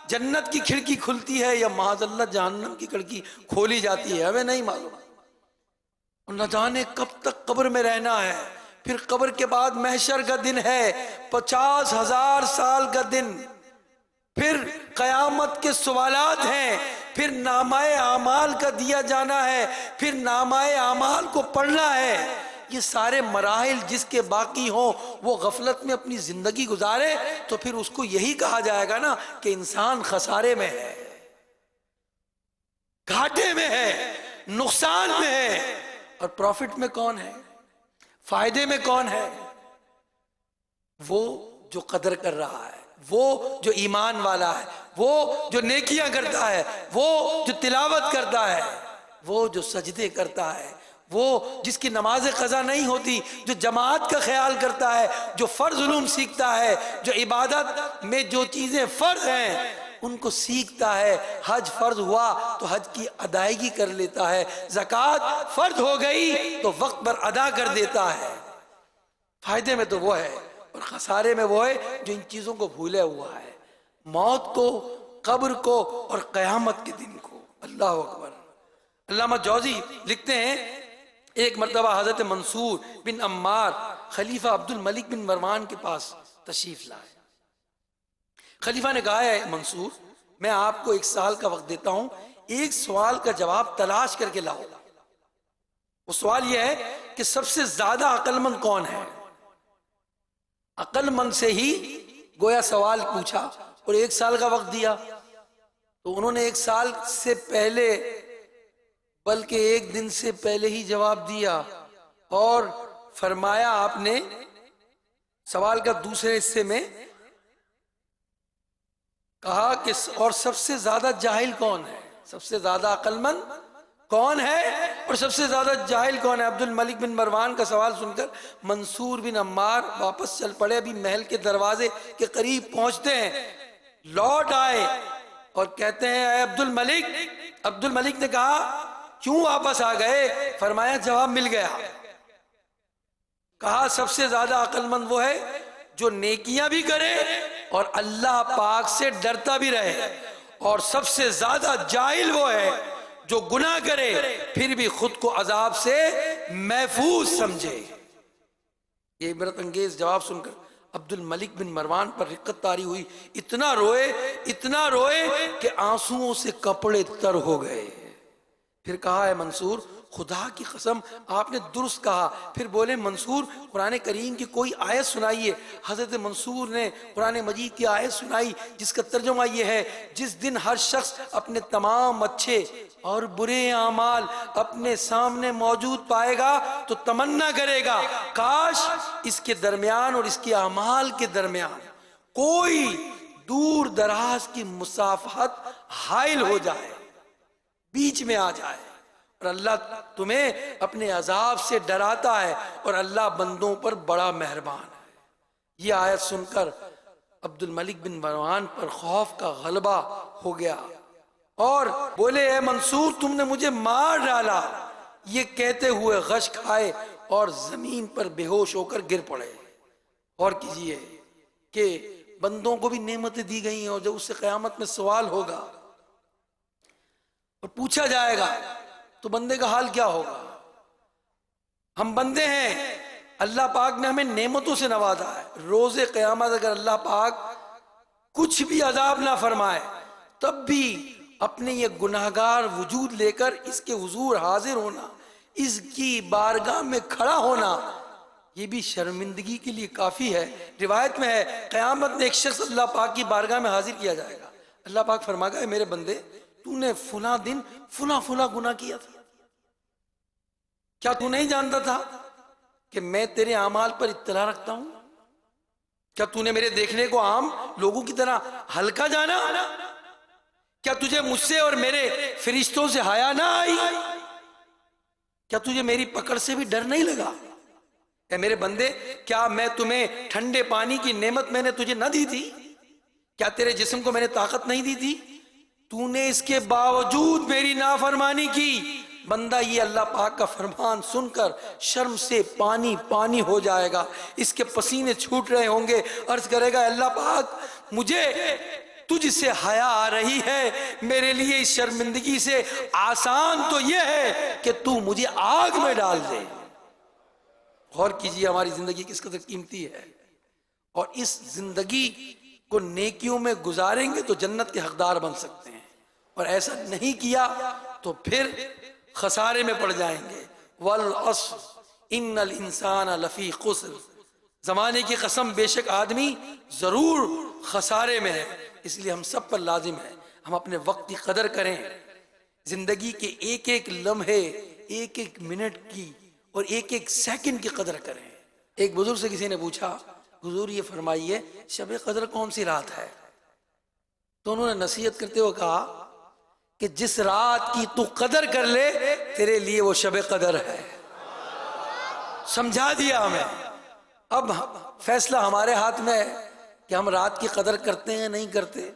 جنت کی کھڑکی کھلتی ہے یا معاذ اللہ جہنم کی کھڑکی کھولی جاتی ہے، ہمیں نہیں معلوم، اور نہ جانے کب تک قبر میں رہنا ہے۔ پھر قبر کے بعد محشر کا دن ہے، 50,000 سال کا دن، پھر قیامت کے سوالات ہیں، پھر نامہ اعمال کا دیا جانا ہے، پھر نامہ اعمال کو پڑھنا ہے۔ یہ سارے مراحل جس کے باقی ہوں وہ غفلت میں اپنی زندگی گزارے تو پھر اس کو یہی کہا جائے گا نا کہ انسان خسارے میں ہے، گھاٹے میں ہے، نقصان میں ہے۔ اور پروفٹ میں کون ہے، فائدے میں کون ہے؟ وہ جو قدر کر رہا ہے، وہ جو ایمان والا ہے، وہ جو نیکیاں کرتا ہے، وہ جو تلاوت کرتا ہے، وہ جو سجدے کرتا ہے، وہ جس کی نماز قضا نہیں ہوتی، جو جماعت کا خیال کرتا ہے، جو فرض علوم سیکھتا ہے، جو عبادت میں جو چیزیں فرض ہیں ان کو سیکھتا ہے۔ حج فرض ہوا تو حج کی ادائیگی کر لیتا ہے، زکوٰۃ فرض ہو گئی تو وقت پر ادا کر دیتا ہے۔ فائدے میں تو وہ ہے، اور خسارے میں وہ ہے جو ان چیزوں کو بھولے ہوا ہے، موت کو، قبر کو اور قیامت کے دن کو۔ اللہ اکبر۔ علامہ جوزی لکھتے ہیں ایک مرتبہ حضرت منصور بن عمار خلیفہ عبد الملک بن مروان کے پاس تشریف لائے۔ خلیفہ نے کہا ہے منصور، میں آپ کو 1 سال کا وقت دیتا ہوں، ایک سوال کا جواب تلاش کر کے لاؤ۔ وہ سوال یہ ہے کہ سب سے زیادہ عقل مند کون ہے؟ عقل مند سے ہی گویا سوال پوچھا اور 1 سال کا وقت دیا، تو انہوں نے 1 سال سے پہلے بلکہ 1 دن سے پہلے ہی جواب دیا، اور فرمایا آپ نے سوال کا دوسرے حصے میں کہا کہ اور سب سے زیادہ جاہل کون ہے، سب سے زیادہ عقل مند کون ہے اور سب سے زیادہ جاہل کون ہے؟ عبد الملک بن مروان کا سوال سن کر منصور بن عمار واپس چل پڑے۔ ابھی محل کے دروازے کے قریب پہنچتے ہیں، لوٹ آئے اور کہتے ہیں اے عبد الملک۔ عبد الملک نے کہا کیوں واپس آ گئے؟ فرمایا جواب مل گیا۔ کہا سب سے زیادہ عقل مند وہ ہے جو نیکیاں بھی کرے اور اللہ پاک سے ڈرتا بھی رہے، اور سب سے زیادہ جاہل وہ ہے جو گناہ کرے پھر بھی خود کو عذاب سے محفوظ سمجھے۔ یہ عبرت انگیز جواب سن کر عبد الملک بن مروان پر رقت طاری ہوئی، اتنا روئے کہ آنسوؤں سے کپڑے تر ہو گئے۔ پھر کہا ہے منصور خدا کی قسم آپ نے درست کہا۔ پھر بولے منصور قرآن کریم کی کوئی آیت سنائیے۔ حضرت منصور نے قرآن مجید کی آیت سنائی جس کا ترجمہ یہ ہے، جس دن ہر شخص اپنے تمام اچھے اور برے اعمال اپنے سامنے موجود پائے گا تو تمنا کرے گا کاش اس کے درمیان اور اس کے اعمال کے درمیان کوئی دور دراز کی مسافت حائل ہو جائے، بیچ میں آ جائے۔ اور اللہ تمہیں اپنے عذاب سے ڈراتا ہے اور اللہ بندوں پر بڑا مہربان ہے۔ یہ آیت سن کر عبد الملک بن مروان پر خوف کا غلبہ ہو گیا اور بولے اے منصور تم نے مجھے مار ڈالا۔ یہ کہتے ہوئے غش کھائے اور زمین پر بے ہوش ہو کر گر پڑے۔ اور کیجئے کہ بندوں کو بھی نعمتیں دی گئی ہیں، اور جب اس سے قیامت میں سوال ہوگا اور پوچھا جائے گا تو بندے کا حال کیا ہوگا؟ ہم بندے ہیں، اللہ پاک نے ہمیں نعمتوں سے نوازا ہے۔ روز قیامت اگر اللہ پاک کچھ بھی عذاب نہ فرمائے تب بھی اپنے یہ گناہگار وجود لے کر اس کے حضور حاضر ہونا، اس کی بارگاہ میں کھڑا ہونا، یہ بھی شرمندگی کے لیے کافی ہے۔ روایت میں ہے قیامت میں ایک شخص اللہ پاک کی بارگاہ میں حاضر کیا جائے گا۔ اللہ پاک فرمائے گا اے میرے بندے تو نے فلاں دن فلاں گناہ کیا تھا، کیا تو نہیں جانتا تھا کہ میں تیرے اعمال پر اطلاع رکھتا ہوں؟ کیا تو نے میرے دیکھنے کو عام لوگوں کی طرح ہلکا جانا؟ کیا تجھے مجھ سے اور میرے فرشتوں سے حیا نہ آئی؟ کیا تجھے میری پکڑ سے بھی ڈر نہیں لگا؟ اے میرے بندے کیا میں تمہیں ٹھنڈے پانی کی نعمت میں نے تجھے نہ دی تھی؟ کیا تیرے جسم کو میں نے طاقت نہیں دی تھی؟ تو نے اس کے باوجود میری نافرمانی کی، بندہ یہ اللہ پاک کا فرمان سن کر شرم سے پانی پانی ہو جائے گا، اس کے پسینے چھوٹ رہے ہوں گے، عرض کرے گا اللہ پاک مجھے تجھ سے حیا آ رہی ہے، میرے لیے اس شرمندگی سے آسان تو یہ ہے کہ تو مجھے آگ میں ڈال دے۔ غور کیجئے ہماری زندگی کس قدر قیمتی ہے، اور اس زندگی کو نیکیوں میں گزاریں گے تو جنت کے حقدار بن سکتے ہیں، اور ایسا نہیں کیا تو پھر خسارے میں پڑ جائیں گے۔ والعصر ان الانسان لفی خسر، زمانے کی قسم بے شک آدمی ضرور خسارے میں ہے۔ اس لیے ہم سب پر لازم ہے ہم اپنے وقت کی قدر کریں، زندگی کے ایک ایک لمحے، ایک ایک منٹ کی اور ایک ایک سیکنڈ کی قدر کریں۔ ایک بزرگ سے کسی نے پوچھا حضور یہ فرمائیے شب قدر کون سی رات ہے؟ تو انہوں نے نصیحت کرتے ہوئے کہا کہ جس رات کی تو قدر کر لے تیرے لیے وہ شب قدر ہے۔ سمجھا دیا ہمیں، اب فیصلہ ہمارے ہاتھ میں ہے کہ ہم رات کی قدر کرتے ہیں نہیں کرتے،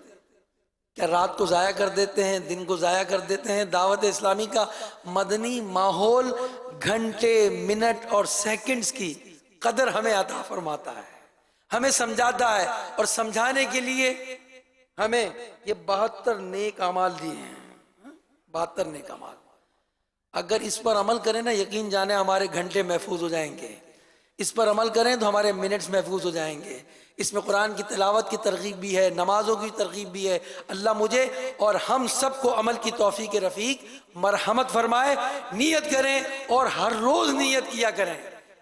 کیا رات کو ضائع کر دیتے ہیں، دن کو ضائع کر دیتے ہیں۔ دعوت اسلامی کا مدنی ماحول گھنٹے، منٹ اور سیکنڈز کی قدر ہمیں عطا فرماتا ہے، ہمیں سمجھاتا ہے، اور سمجھانے کے لیے ہمیں یہ 72 نیک اعمال دیے ہیں، 72 نیک اعمال۔ اگر اس پر عمل کریں نا یقین جانے ہمارے گھنٹے محفوظ ہو جائیں گے، اس پر عمل کریں تو ہمارے منٹس محفوظ ہو جائیں گے۔ اس میں قرآن کی تلاوت کی ترغیب بھی ہے، نمازوں کی ترغیب بھی ہے۔ اللہ مجھے اور ہم سب کو عمل کی توفیق رفیق مرحمت فرمائے۔ نیت کریں اور ہر روز نیت کیا کریں،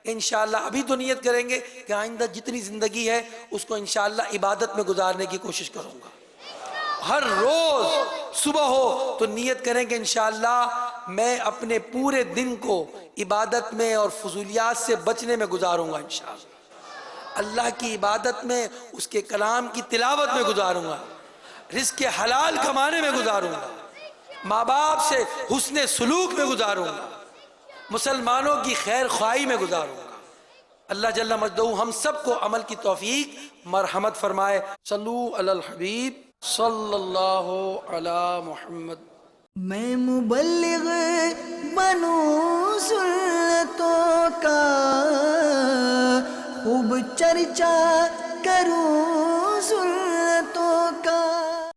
انشاءاللہ ابھی تو نیت کریں گے کہ آئندہ جتنی زندگی ہے اس کو انشاءاللہ عبادت میں گزارنے کی کوشش کروں گا۔ ہر روز صبح ہو تو نیت کریں کہ انشاءاللہ میں اپنے پورے دن کو عبادت میں اور فضولیات سے بچنے میں گزاروں گا، انشاءاللہ اللہ کی عبادت میں، اس کے کلام کی تلاوت میں گزاروں گا، رزق حلال کمانے میں گزاروں گا، ماں باپ سے حسن سلوک میں گزاروں گا، مسلمانوں کی خیر خواہی میں گزاروں گا۔ اللہ جل مجدہ ہم سب کو عمل کی توفیق مرحمت فرمائے۔ صلو علی الحبیب صلی اللہ علی محمد۔ میں مبلغ بنوں سنتوں کا، خوب چرچا کروں